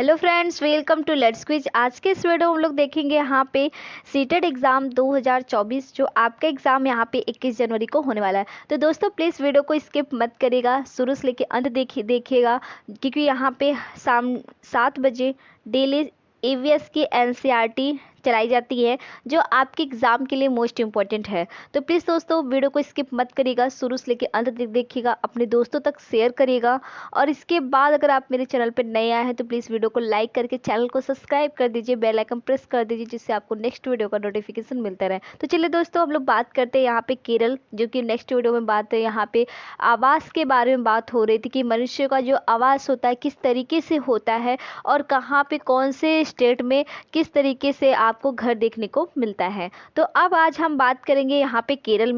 Hello friends, welcome to let's quiz. आज के इस वीडियो में हम लोग देखेंगे यहाँ पे सीटेट एग्ज़ाम 2024 जो आपका एग्ज़ाम यहाँ पे 21 जनवरी को होने वाला है। तो दोस्तों प्लीज़ वीडियो को स्किप मत करिएगा, शुरू से लेके अंत देखिएगा क्योंकि यहाँ पे शाम 7 बजे डेली ईवीएस की एनसीईआरटी चलाई जाती है जो आपके एग्ज़ाम के लिए मोस्ट इम्पॉर्टेंट है। तो प्लीज़ दोस्तों वीडियो को स्किप मत करिएगा, शुरू से लेकर अंत तक देखिएगा, अपने दोस्तों तक शेयर करिएगा और इसके बाद अगर आप मेरे चैनल पर नए आए हैं तो प्लीज़ वीडियो को लाइक करके चैनल को सब्सक्राइब कर दीजिए, बेल आइकन प्रेस कर दीजिए जिससे आपको नेक्स्ट वीडियो का नोटिफिकेशन मिलता रहे। तो चलिए दोस्तों हम लोग बात करते हैं यहाँ पे केरल, जो कि नेक्स्ट वीडियो में बात है। यहाँ पे आवास के बारे में बात हो रही थी कि मनुष्य का जो आवास होता है किस तरीके से होता है और कहाँ पे कौन से स्टेट में किस तरीके से आपको घर देखने को मिलता है। तो अब आज हम बात करेंगे यहाँ पे केरल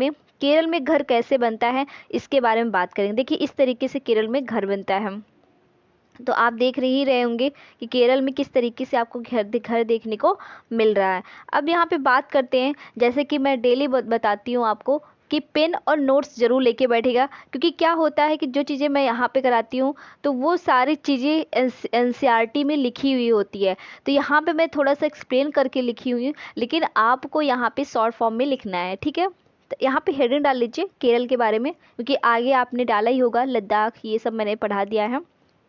में घर कैसे बनता है इसके बारे में बात करेंगे। देखिए इस तरीके से केरल में घर बनता है। तो आप देख ही रहे होंगे कि केरल में किस तरीके से आपको घर देखने को मिल रहा है। अब यहाँ पे बात करते हैं, जैसे कि मैं डेली बताती हूँ आपको कि पेन और नोट्स ज़रूर लेके बैठेगा, क्योंकि क्या होता है कि जो चीज़ें मैं यहाँ पे कराती हूँ तो वो सारी चीज़ें एनसीईआरटी में लिखी हुई होती है। तो यहाँ पे मैं थोड़ा सा एक्सप्लेन करके लिखी हुई हूँ, लेकिन आपको यहाँ पे शॉर्ट फॉर्म में लिखना है, ठीक है। तो यहाँ पे हेडिंग डाल लीजिए केरल के बारे में, क्योंकि आगे आपने डाला ही होगा, लद्दाख ये सब मैंने पढ़ा दिया है।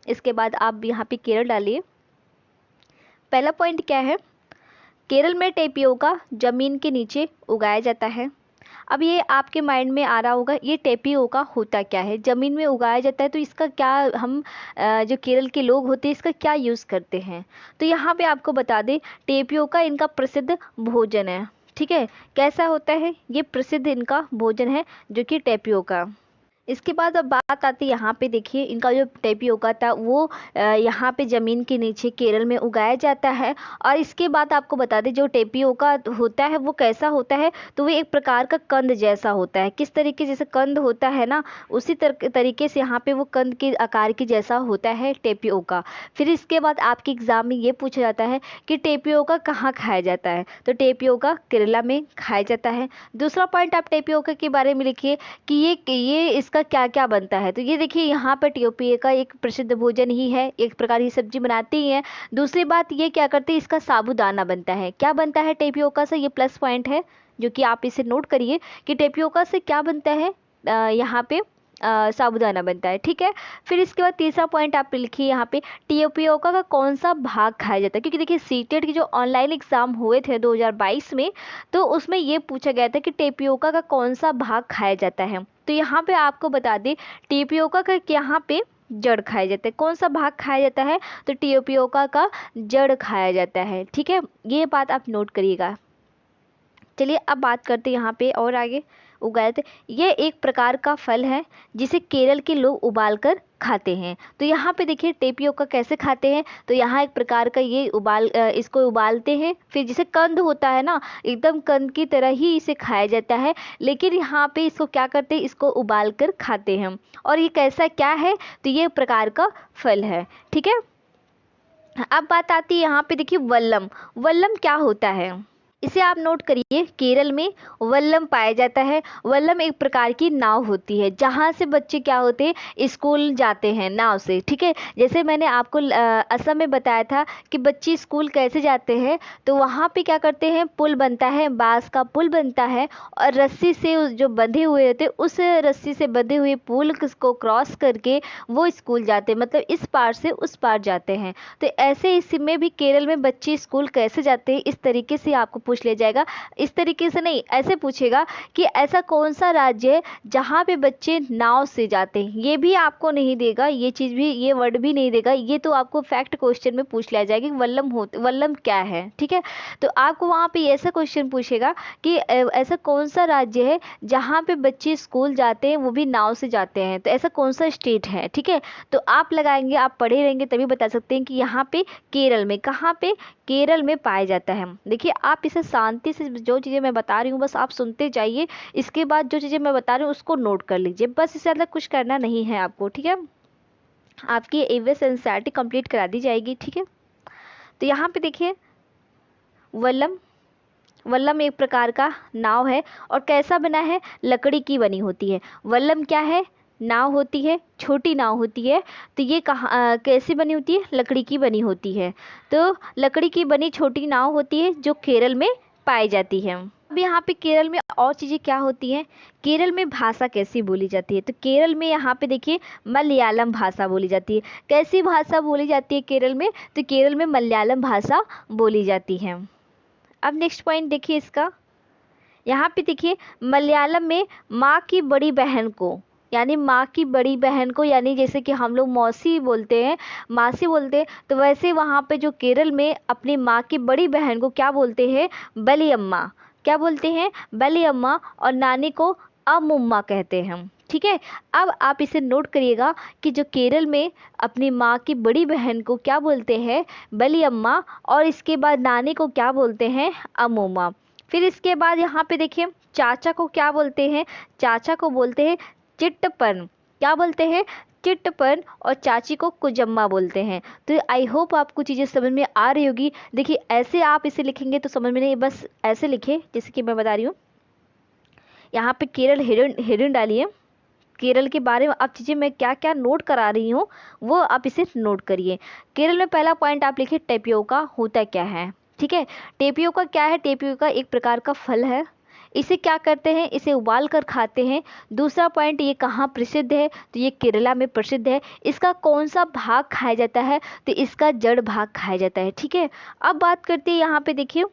इसके बाद आप यहाँ पे केरल डालिए। पहला पॉइंट क्या है, केरल में टेपियोका ज़मीन के नीचे उगाया जाता है। अब ये आपके माइंड में आ रहा होगा ये टेपियोका होता क्या है, ज़मीन में उगाया जाता है तो इसका क्या हम जो केरल के लोग होते हैं इसका क्या यूज़ करते हैं। तो यहाँ पे आपको बता दें टेपियोका इनका प्रसिद्ध भोजन है, ठीक है। कैसा होता है, ये प्रसिद्ध इनका भोजन है जो कि टेपियोका। इसके बाद अब बात आती है यहाँ पे, देखिए इनका जो टेपियोका था वो यहाँ पे ज़मीन के नीचे केरल में उगाया जाता है। और इसके बाद आपको बता दें जो टेपियोका होता है वो कैसा होता है, तो वो एक प्रकार का कंद जैसा होता है। किस तरीके जैसे कंद होता है ना, उसी तरीके से यहाँ पे वो कंद के आकार के जैसा होता है टेपियोका। फिर इसके बाद आपके एग्ज़ाम में ये पूछा जाता है कि टेपियोका कहाँ खाया जाता है, तो टेपियोका केरला में खाया जाता है। दूसरा पॉइंट आप टेपियोका के बारे में लिखिए कि ये इसका क्या क्या बनता है। तो ये देखिए यहाँ पर टेपियोका एक प्रसिद्ध भोजन ही है, एक प्रकार की सब्जी बनाती ही है। दूसरी बात ये क्या करते हैं, इसका साबूदाना बनता है। क्या बनता है टेपियोका से, ये प्लस पॉइंट है जो कि आप इसे नोट करिए कि टेपियोका से क्या बनता है, यहाँ पे साबूदाना बनता है, ठीक है। फिर इसके बाद तीसरा पॉइंट आप लिखिए यहाँ पे टेपियोका का कौन सा भाग खाया जाता है, क्योंकि देखिए सीटेट के जो ऑनलाइन एग्जाम हुए थे 2022 में तो उसमें ये पूछा गया था कि टेपियोका का कौन सा भाग खाया जाता है। तो यहाँ पे आपको बता दें टेपियोका का यहाँ पे जड़ खाया जाता है। कौन सा भाग खाया जाता है, तो टेपियोका का जड़ खाया जाता है, ठीक है। ये बात आप नोट करिएगा। चलिए अब बात करते हैं यहाँ पे और आगे उगाए थे। ये एक प्रकार का फल है जिसे केरल के लोग उबाल कर खाते हैं। तो यहाँ पे देखिए टेपियोका कैसे खाते हैं, तो यहाँ एक प्रकार का ये इसको उबालते हैं, फिर जैसे कंद होता है ना एकदम कंद की तरह ही इसे खाया जाता है, लेकिन यहाँ पे इसको क्या करते हैं, इसको उबाल कर खाते हैं। और ये कैसा क्या है, तो ये प्रकार का फल है, ठीक है। अब बात आती है यहाँ पे, देखिए वल्लम। वल्लम क्या होता है, इसे आप नोट करिए। केरल में वल्लम पाया जाता है। वल्लम एक प्रकार की नाव होती है जहाँ से बच्चे क्या होते हैं, स्कूल जाते हैं नाव से, ठीक है। जैसे मैंने आपको असम में बताया था कि बच्चे स्कूल कैसे जाते हैं, तो वहाँ पे क्या करते हैं, पुल बनता है, बांस का पुल बनता है और रस्सी से जो बंधे हुए होते उस रस्सी से बंधे हुए पुल को क्रॉस करके वो स्कूल जाते हैं, मतलब इस पार से उस पार जाते हैं। तो ऐसे इसमें भी केरल में बच्चे स्कूल कैसे जाते हैं इस तरीके से आपको पूछ लिया जाएगा। इस तरीके से नहीं, ऐसे पूछेगा कि ऐसा कौन सा राज्य है जहाँ पे बच्चे नाव से जाते हैं। ये भी आपको नहीं देगा, ये चीज़ भी, ये वर्ड भी नहीं देगा, ये तो आपको फैक्ट क्वेश्चन में पूछ लिया जाएगा कि वल्लम क्या है, ठीक है। तो आपको वहाँ पे ऐसा क्वेश्चन पूछेगा कि ऐसा कौन सा राज्य है जहाँ पे बच्चे स्कूल जाते हैं वो भी नाव से जाते हैं, तो ऐसा कौन सा स्टेट है, ठीक है। तो आप लगाएंगे, आप पढ़े रहेंगे तभी बता सकते हैं कि यहाँ पे केरल में, कहाँ पे, केरल में पाया जाता है। देखिए आप इसे शांति से, जो चीज़ें मैं बता रही हूँ बस आप सुनते जाइए, इसके बाद जो चीज़ें मैं बता रही हूँ उसको नोट कर लीजिए, बस इससे ज़्यादा कुछ करना नहीं है आपको, ठीक है। आपकी ईवीएस एनसीईआरटी कंप्लीट करा दी जाएगी, ठीक है। तो यहाँ पे देखिए वल्लम एक प्रकार का नाव है और कैसा बना है, लकड़ी की बनी होती है। वल्लम क्या है, नाव होती है, छोटी नाव होती है, तो ये कहाँ कैसे बनी होती है? लकड़ी की बनी होती है। तो लकड़ी की बनी छोटी नाव होती है जो केरल में पाई जाती है। अब यहाँ पे केरल में और चीज़ें क्या होती हैं? केरल में भाषा कैसी बोली जाती है? तो केरल में यहाँ पे देखिए मलयालम भाषा बोली जाती है। कैसी भाषा बोली जाती है केरल में? तो केरल में मलयालम भाषा बोली जाती है। अब नेक्स्ट पॉइंट देखिए इसका, यहाँ पे देखिए मलयालम में माँ की बड़ी बहन को, यानी माँ की बड़ी बहन को, यानी जैसे कि हम लोग मौसी बोलते हैं, मासी बोलते हैं, तो वैसे वहाँ पे जो केरल में अपनी माँ की बड़ी बहन को क्या बोलते हैं? बलियम्मा। क्या बोलते हैं? बलियम्मा। और नानी को अमुम्मा कहते हैं। ठीक है, अब आप इसे नोट करिएगा कि जो केरल में अपनी माँ की बड़ी बहन को क्या बोलते हैं? बलियम्मा। और इसके बाद नानी को क्या बोलते हैं? अमुम्मा। फिर इसके बाद यहाँ पे देखिए चाचा को क्या बोलते हैं? चाचा को बोलते हैं चिट्टपन। क्या बोलते हैं? चिट्टपन। और चाची को कुजम्मा बोलते हैं। तो आई होप आपको चीज़ें समझ में आ रही होगी। देखिए ऐसे आप इसे लिखेंगे तो समझ में नहीं, बस ऐसे लिखे जैसे कि मैं बता रही हूँ। यहाँ पे केरल हेडिंग डालिए, केरल के बारे में अब चीज़ें मैं क्या क्या नोट करा रही हूँ वो आप इसे नोट करिए। केरल में पहला पॉइंट आप लिखिए टेपियोका होता क्या है। ठीक है, टेपियोका क्या है? टेपियोका एक प्रकार का फल है। इसे क्या करते हैं? इसे उबाल कर खाते हैं। दूसरा पॉइंट, ये कहाँ प्रसिद्ध है? तो ये केरला में प्रसिद्ध है। इसका कौन सा भाग खाया जाता है? तो इसका जड़ भाग खाया जाता है। ठीक है, अब बात करते हैं यहाँ पे देखिए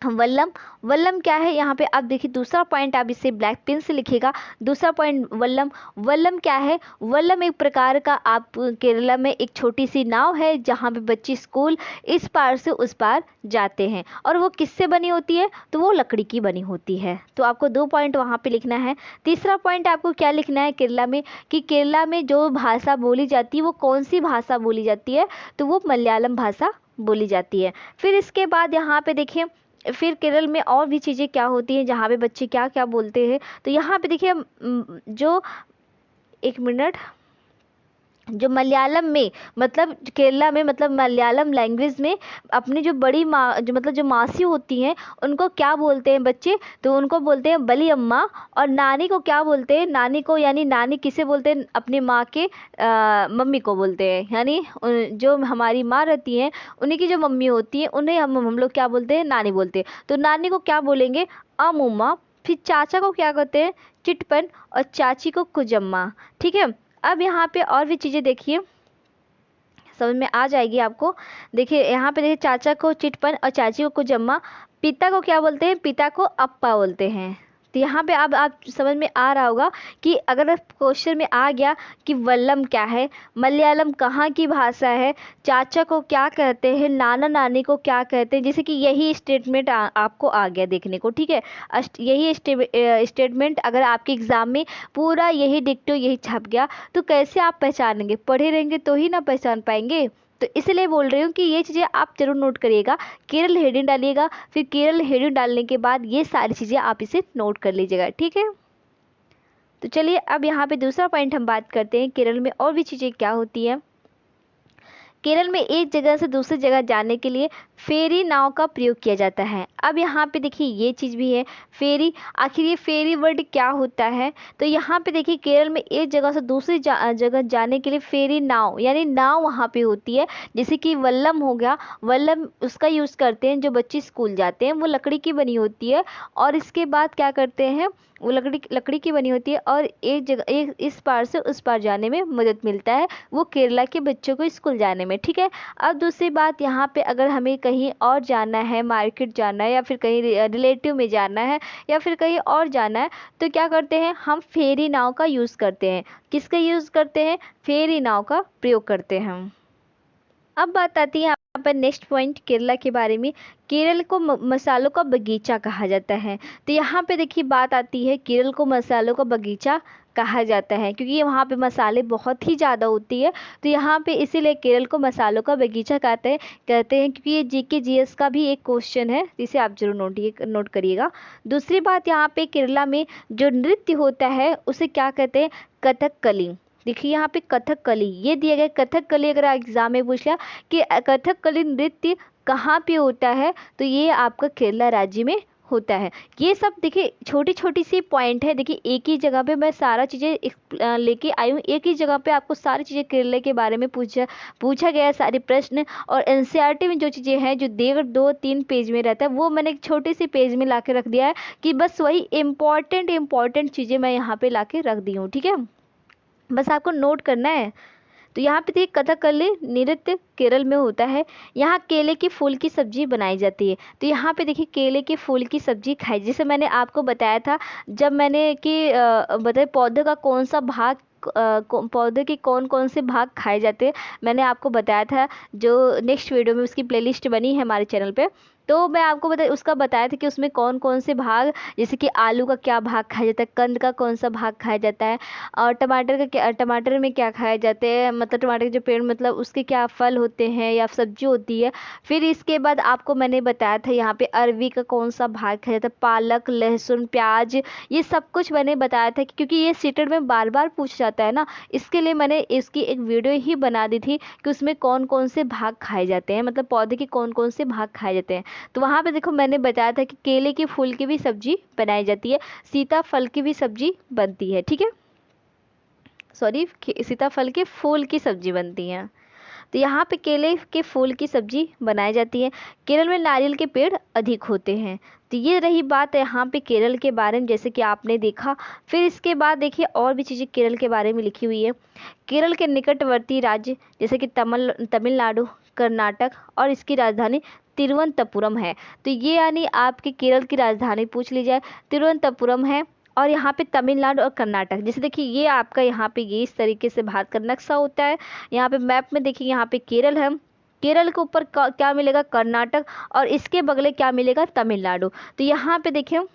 वल्लम। वल्लम क्या है? यहाँ पे आप देखिए दूसरा पॉइंट आप इसे ब्लैक पेन से लिखिएगा। दूसरा पॉइंट वल्लम। वल्लम क्या है? वल्लम एक प्रकार का आप केरला में एक छोटी सी नाव है जहाँ पे बच्चे स्कूल इस पार से उस पार जाते हैं। और वो किससे बनी होती है? तो वो लकड़ी की बनी होती है। तो आपको 2 पॉइंट वहाँ पे लिखना है। तीसरा पॉइंट आपको क्या लिखना है केरला में, कि केरला में जो भाषा बोली जाती है वो कौन सी भाषा बोली जाती है? तो वो मलयालम भाषा बोली जाती है। फिर इसके बाद यहाँ पे देखिए फिर केरल में और भी चीज़ें क्या होती हैं जहाँ पे बच्चे क्या क्या बोलते हैं। तो यहाँ पे देखिए जो एक मिनट, जो मलयालम में मतलब केरला में मतलब मलयालम लैंग्वेज में अपनी जो बड़ी माँ जो मतलब जो मासी होती हैं उनको क्या बोलते हैं बच्चे? तो उनको बोलते हैं बली अम्मा। और नानी को क्या बोलते हैं? नानी को, यानी नानी किसे बोलते हैं? अपनी माँ के मम्मी को बोलते हैं। यानी जो हमारी माँ रहती हैं उन्हीं की जो मम्मी होती है उन्हें हम लोग क्या बोलते हैं? नानी बोलते हैं। तो नानी को क्या बोलेंगे? अमुम्मा। फिर चाचा को क्या कहते हैं? चिटपन। और चाची को कुजम्मा। ठीक है, अब यहाँ पे और भी चीज़ें देखिए समझ में आ जाएगी आपको। देखिए यहाँ पे देखिए चाचा को चिटपन और चाची को कुजम्मा। पिता को क्या बोलते हैं? पिता को अप्पा बोलते हैं। तो यहाँ पे अब आप समझ में आ रहा होगा कि अगर क्वेश्चन में आ गया कि वल्लम क्या है, मलयालम कहाँ की भाषा है, चाचा को क्या कहते हैं, नाना नानी को क्या कहते हैं, जैसे कि यही स्टेटमेंट आपको आ गया देखने को। ठीक है, यही स्टेटमेंट अगर आपके एग्ज़ाम में पूरा यही डिक्टो यही छप गया तो कैसे आप पहचानेंगे? पढ़े रहेंगे तो ही ना पहचान पाएंगे। तो इसलिए बोल रही हूँ कि ये चीज़ें आप जरूर नोट करिएगा। केरल हेडिंग डालिएगा, फिर केरल हेडिंग डालने के बाद ये सारी चीज़ें आप इसे नोट कर लीजिएगा। ठीक है, तो चलिए अब यहाँ पे दूसरा पॉइंट हम बात करते हैं केरल में और भी चीज़ें क्या होती हैं। केरल में एक जगह से दूसरी जगह जाने के लिए फेरी नाव का प्रयोग किया जाता है। अब यहाँ पे देखिए ये चीज़ भी है फेरी। आखिर ये फेरी वर्ड क्या होता है? तो यहाँ पे देखिए केरल में एक जगह से दूसरी जगह जाने के लिए फेरी नाव, यानी नाव वहाँ पे होती है। जैसे कि वल्लम हो गया, वल्लम उसका यूज़ करते हैं जो बच्चे स्कूल जाते हैं, वो लकड़ी की बनी होती है। और इसके बाद क्या करते हैं, वो लकड़ी की बनी होती है और एक जगह एक इस पार से उस पार जाने में मदद मिलता है वो केरला के बच्चों को स्कूल जाने में। ठीक है, अब दूसरी बात यहाँ पे अगर हमें कहीं और जाना है, मार्केट जाना है या फिर कहीं रिलेटिव में जाना है या फिर कहीं और जाना है, तो क्या करते हैं हम फेरी नाव का यूज़ करते हैं। किसका यूज़ करते हैं? फेरी नाव का प्रयोग करते हैं। अब बात आती है यहाँ पर नेक्स्ट पॉइंट केरला के बारे में। केरल को मसालों का बगीचा कहा जाता है। तो यहाँ पे देखिए बात आती है केरल को मसालों का बगीचा कहा जाता है क्योंकि ये वहाँ पे मसाले बहुत ही ज़्यादा होती है। तो यहाँ पे इसीलिए केरल को मसालों का बगीचा कहते हैं क्योंकि ये जीके जीएस का भी एक क्वेश्चन है, इसे आप जरूर नोट करिएगा। दूसरी बात यहाँ पे केरला में जो नृत्य होता है उसे क्या कहते हैं? कथकली। देखिए यहाँ पे कथकली ये दिया गया। कथकली अगर एग्जाम में पूछ लिया कि कथकली नृत्य कहाँ पे होता है, तो ये आपका केरला राज्य में होता है। ये सब देखिए छोटी छोटी सी पॉइंट है। देखिए एक ही जगह पे मैं सारा चीज़ें लेके आई हूँ, एक ही जगह पे आपको सारी चीज़ें केरला के बारे में पूछा गया है, सारे प्रश्न। और एनसीईआरटी में जो चीज़ें हैं जो 1.5-2-3 पेज में रहता है वो मैंने एक छोटे से पेज में ला के रख दिया है कि बस वही इम्पॉर्टेंट चीज़ें मैं यहाँ पे ला के रख दी हूँ। ठीक है, बस आपको नोट करना है। तो यहाँ पे देखिए कथकली नृत्य केरल में होता है। यहाँ केले के फूल की सब्जी बनाई जाती है। तो यहाँ पे देखिए केले के फूल की सब्जी खाई, जैसे मैंने आपको बताया था जब मैंने कि बताए पौधे का कौन सा भाग पौधे के कौन कौन से भाग खाए जाते हैं, मैंने आपको बताया था। जो नेक्स्ट वीडियो में उसकी प्लेलिस्ट बनी है हमारे चैनल पे, तो मैं आपको उसका बताया था कि उसमें कौन कौन से भाग, जैसे कि आलू का क्या भाग खाया जाता है, कंद का कौन सा भाग खाया जाता है, और टमाटर में क्या खाए जाते हैं, मतलब टमाटर के जो पेड़ मतलब उसके क्या फल होते हैं या सब्जी होती है। फिर इसके बाद आपको मैंने बताया था यहाँ पे अरवी का कौन सा भाग खाया जाता है, पालक, लहसुन, प्याज, ये सब कुछ मैंने बताया था क्योंकि ये सीटेड में बार बार पूछ जाता है ना, इसके लिए मैंने इसकी एक वीडियो ही बना दी थी कि उसमें कौन कौन से भाग खाए जाते हैं, मतलब पौधे के कौन कौन से भाग खाए जाते हैं। तो वहाँ पे देखो मैंने बताया था कि केले के फूल की भी सब्जी बनाई जाती है, सीताफल की भी सब्जी बनती है। ठीक है, सॉरी, सीताफल के फूल की सब्जी बनती है। तो यहाँ पे केले के फूल की सब्जी बनाई जाती है। केरल में नारियल के पेड़ अधिक होते हैं। तो ये रही बात है यहाँ पे केरल के बारे में, जैसे कि आपने देखा। फिर इसके बाद देखिए और भी चीज़ें केरल के बारे में लिखी हुई है। केरल के निकटवर्ती राज्य जैसे कि तमिलनाडु, कर्नाटक और इसकी राजधानी तिरुवनंतपुरम है। तो ये यानी आपके केरल की राजधानी पूछ ली जाए, तिरुवनंतपुरम है। और यहाँ पे तमिलनाडु और कर्नाटक, जैसे देखिए ये आपका यहाँ पे ये इस तरीके से भारत का नक्शा होता है। यहाँ पे मैप में देखिए यहाँ पे केरल है, केरल के ऊपर क्या मिलेगा, कर्नाटक, और इसके बगले क्या मिलेगा, तमिलनाडु। तो यहाँ पे देखिए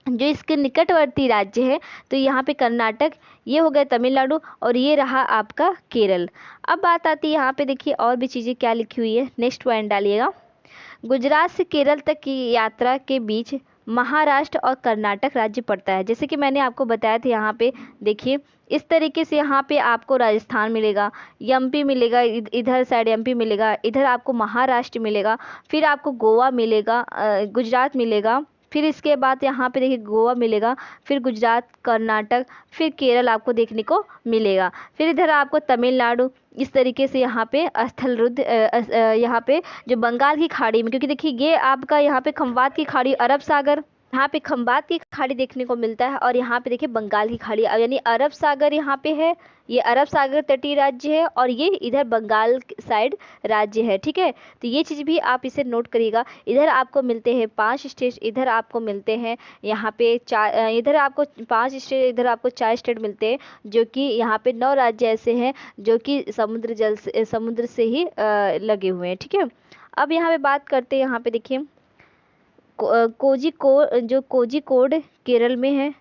जो इसके निकटवर्ती राज्य है, तो यहाँ पे कर्नाटक, ये हो गया तमिलनाडु, और ये रहा आपका केरल। अब बात आती है यहाँ पे देखिए और भी चीज़ें क्या लिखी हुई है, नेक्स्ट पॉइंट डालिएगा। गुजरात से केरल तक की यात्रा के बीच महाराष्ट्र और कर्नाटक राज्य पड़ता है। जैसे कि मैंने आपको बताया था, यहाँ पे देखिए इस तरीके से यहाँ पे आपको राजस्थान मिलेगा, एमपी मिलेगा, इधर साइड एमपी मिलेगा, इधर आपको महाराष्ट्र मिलेगा, फिर आपको गोवा मिलेगा, गुजरात मिलेगा, फिर इसके बाद यहाँ पे देखिए गोवा मिलेगा, फिर गुजरात, कर्नाटक, फिर केरल आपको देखने को मिलेगा, फिर इधर आपको तमिलनाडु। इस तरीके से यहाँ पे स्थल रुद्र यहाँ पे जो बंगाल की खाड़ी में, क्योंकि देखिए ये आपका यहाँ पे खंबात की खाड़ी, अरब सागर, यहाँ पे खंबात की खाड़ी देखने को मिलता है, और यहाँ पे देखिए बंगाल की खाड़ी, यानी अरब सागर यहाँ पे है, ये अरब सागर तटीय राज्य है, और ये इधर बंगाल साइड राज्य है। ठीक है, तो ये चीज़ भी आप इसे नोट करिएगा। इधर आपको मिलते हैं 5 स्टेट, इधर आपको मिलते हैं यहाँ पे 4, इधर आपको 5 स्टेट, इधर आपको 4 स्टेट मिलते हैं, जो कि यहाँ पे 9 राज्य ऐसे हैं जो कि समुद्र से ही लगे हुए हैं। ठीक है, अब यहाँ पे बात करते हैं, यहाँ पे देखिए कोझिकोड केरल में है,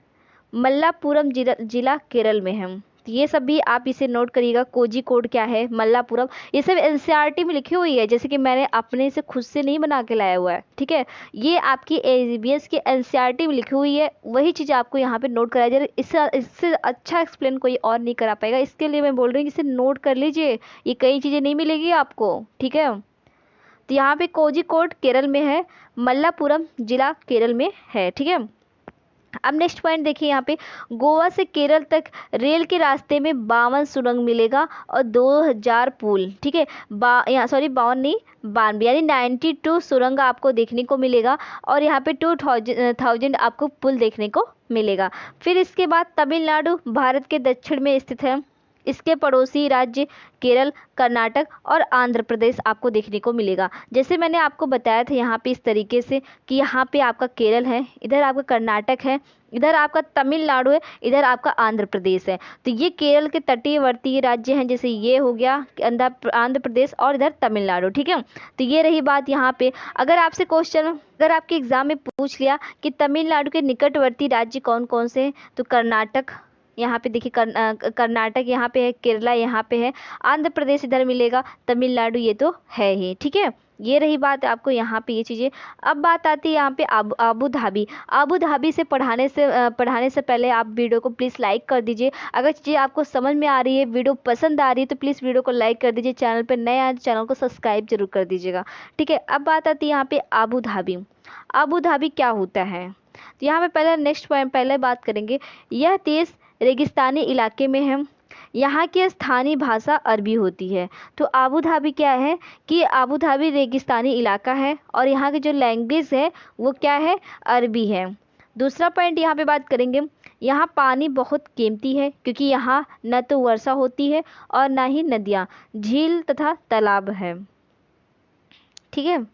मल्लापुरम जिला केरल में है। तो ये सब भी आप इसे नोट करिएगा, कोझिकोड क्या है, मल्लापुरम, ये सब एनसीईआरटी में लिखी हुई है, जैसे कि मैंने अपने से खुद से नहीं बना के लाया हुआ है। ठीक है, ये आपकी एबीएस की एनसीईआरटी में लिखी हुई है, वही चीज़ आपको यहाँ पे नोट कराया जाए। इससे अच्छा एक्सप्लेन कोई और नहीं करा पाएगा, इसके लिए मैं बोल रही हूँ इसे नोट कर लीजिए, ये कई चीज़ें नहीं मिलेगी आपको। ठीक है, तो यहाँ पे कोझिकोड केरल में है, मल्लापुरम जिला केरल में है। ठीक है, अब नेक्स्ट पॉइंट देखिए, यहाँ पे गोवा से केरल तक रेल के रास्ते में 52 सुरंग मिलेगा और 2000 पुल। ठीक है, यहाँ सॉरी 52 नहीं 92, यानी 92 सुरंग आपको देखने को मिलेगा, और यहाँ पे 2000 आपको पुल देखने को मिलेगा। फिर इसके बाद तमिलनाडु भारत के दक्षिण में स्थित है, इसके पड़ोसी राज्य केरल, कर्नाटक और आंध्र प्रदेश आपको देखने को मिलेगा। जैसे मैंने आपको बताया था यहाँ पे इस तरीके से कि यहाँ पे आपका केरल है, इधर आपका कर्नाटक है, इधर आपका तमिलनाडु है, इधर आपका आंध्र प्रदेश है। तो ये केरल के तटीयवर्ती राज्य हैं, जैसे ये हो गया आंध्र प्रदेश और इधर तमिलनाडु। ठीक है, तो ये रही बात यहाँ पे। अगर आपसे क्वेश्चन, अगर आपके एग्जाम में पूछ लिया कि तमिलनाडु के निकटवर्ती राज्य कौन कौन से हैं, तो कर्नाटक यहाँ पे देखिए, कर्नाटक यहाँ पे है, केरला यहाँ पे है, आंध्र प्रदेश इधर मिलेगा, तमिलनाडु ये तो है ही। ठीक है, ये रही बात आपको यहाँ पे ये चीज़ें। अब बात आती है यहाँ पे अबू धाबी। अबू धाबी से पढ़ाने से पहले आप वीडियो को प्लीज़ लाइक कर दीजिए। अगर चीज़ें आपको समझ में आ रही है, वीडियो पसंद आ रही है, तो प्लीज़ वीडियो को लाइक कर दीजिए। चैनल पर नए आए तो चैनल को सब्सक्राइब जरूर कर दीजिएगा। ठीक है, अब बात आती है यहाँ पे अबू धाबी। अबू धाबी क्या होता है? तो यहाँ पे पहले नेक्स्ट पॉइंट पहले बात करेंगे। यह देश रेगिस्तानी इलाके में है। यहाँ की स्थानीय भाषा अरबी होती है। तो अबू धाबी क्या है कि अबू धाबी रेगिस्तानी इलाका है और यहाँ की जो लैंग्वेज है वो क्या है, अरबी है। दूसरा पॉइंट यहाँ पे बात करेंगे, यहाँ पानी बहुत कीमती है क्योंकि यहाँ न तो वर्षा होती है और ना ही नदियाँ, झील तथा तालाब है। ठीक है,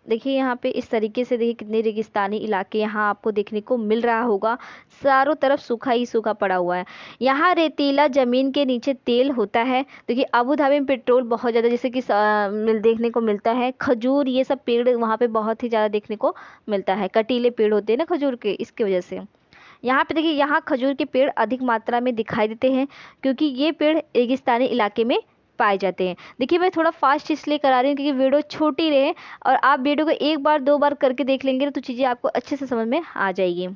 देखिए यहाँ पे इस तरीके से देखिए कितने रेगिस्तानी इलाके यहाँ आपको देखने को मिल रहा होगा। चारों तरफ सूखा ही सूखा पड़ा हुआ है। यहाँ रेतीला जमीन के नीचे तेल होता है। देखिए अबू धाबी में पेट्रोल बहुत ज़्यादा जैसे कि देखने को मिलता है। खजूर ये सब पेड़ वहाँ पे बहुत ही ज़्यादा देखने को मिलता है। कटीले पेड़ होते हैं ना खजूर के, इसकी वजह से यहाँ पे देखिए यहाँ खजूर के पेड़ अधिक मात्रा में दिखाई देते हैं क्योंकि ये पेड़ रेगिस्तानी इलाके में पाए जाते हैं। देखिए मैं थोड़ा फास्ट इसलिए करा रही हूँ क्योंकि वीडियो छोटी रहे और आप वीडियो को एक बार दो बार करके देख लेंगे तो चीज़ें आपको अच्छे से समझ में आ जाएगी।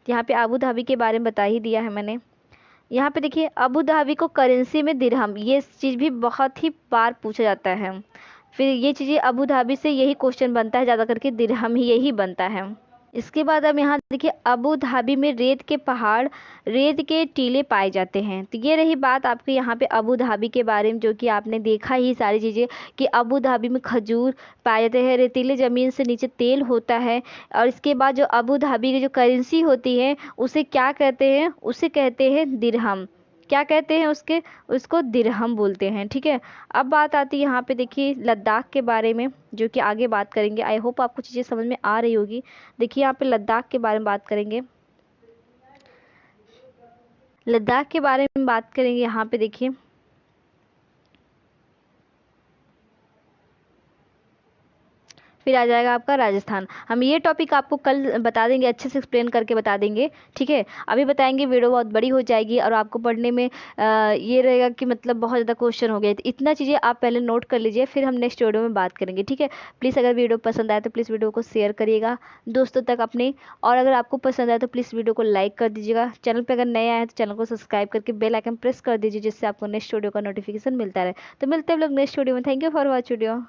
यहाँ पे अबू धाबी के बारे में बता ही दिया है मैंने। यहाँ पे देखिए अबू धाबी को करेंसी में दिरहम, ये चीज़ भी बहुत ही बार पूछा जाता है। फिर ये चीज़ें अबू धाबी से यही क्वेश्चन बनता है ज़्यादा करके, दिरहम ही यही बनता है। इसके बाद अब यहाँ देखिए अबू धाबी में रेत के पहाड़, रेत के टीले पाए जाते हैं। तो ये रही बात आपके यहाँ पे अबू धाबी के बारे में, जो कि आपने देखा ही सारी चीज़ें कि अबू धाबी में खजूर पाए जाते हैं, रेतीले ज़मीन से नीचे तेल होता है। और इसके बाद जो अबू धाबी की जो करेंसी होती है उसे क्या कहते हैं, उसे कहते हैं दिरहम। क्या कहते हैं उसके, उसको दिरहम बोलते हैं। ठीक है, अब बात आती है यहाँ पे देखिए लद्दाख के बारे में, जो कि आगे बात करेंगे। आई होप आपको चीज़ें समझ में आ रही होगी। देखिए यहाँ पे लद्दाख के बारे में बात करेंगे। लद्दाख के बारे में बात करेंगे यहाँ पे देखिए फिर आ जाएगा आपका राजस्थान। हम ये टॉपिक आपको कल बता देंगे, अच्छे से एक्सप्लेन करके बता देंगे। ठीक है, अभी बताएंगे वीडियो बहुत बड़ी हो जाएगी और आपको पढ़ने में ये रहेगा कि मतलब बहुत ज़्यादा क्वेश्चन हो गए। तो इतना चीज़ें आप पहले नोट कर लीजिए, फिर हम नेक्स्ट वीडियो में बात करेंगे। ठीक है, प्लीज़ अगर वीडियो पसंद आए तो प्लीज़ वीडियो को शेयर करिएगा दोस्तों तक अपने, और अगर आपको पसंद आए तो प्लीज़ वीडियो को लाइक कर दीजिएगा। चैनल पर अगर नए आए तो चैनल को सब्सक्राइब करके बेल आइकन प्रेस कर दीजिए, जिससे आपको नेक्स्ट वीडियो का नोटिफिकेशन मिलता रहे। तो मिलते हैं हम लोग नेक्स्ट वीडियो में। Thank you for watch video.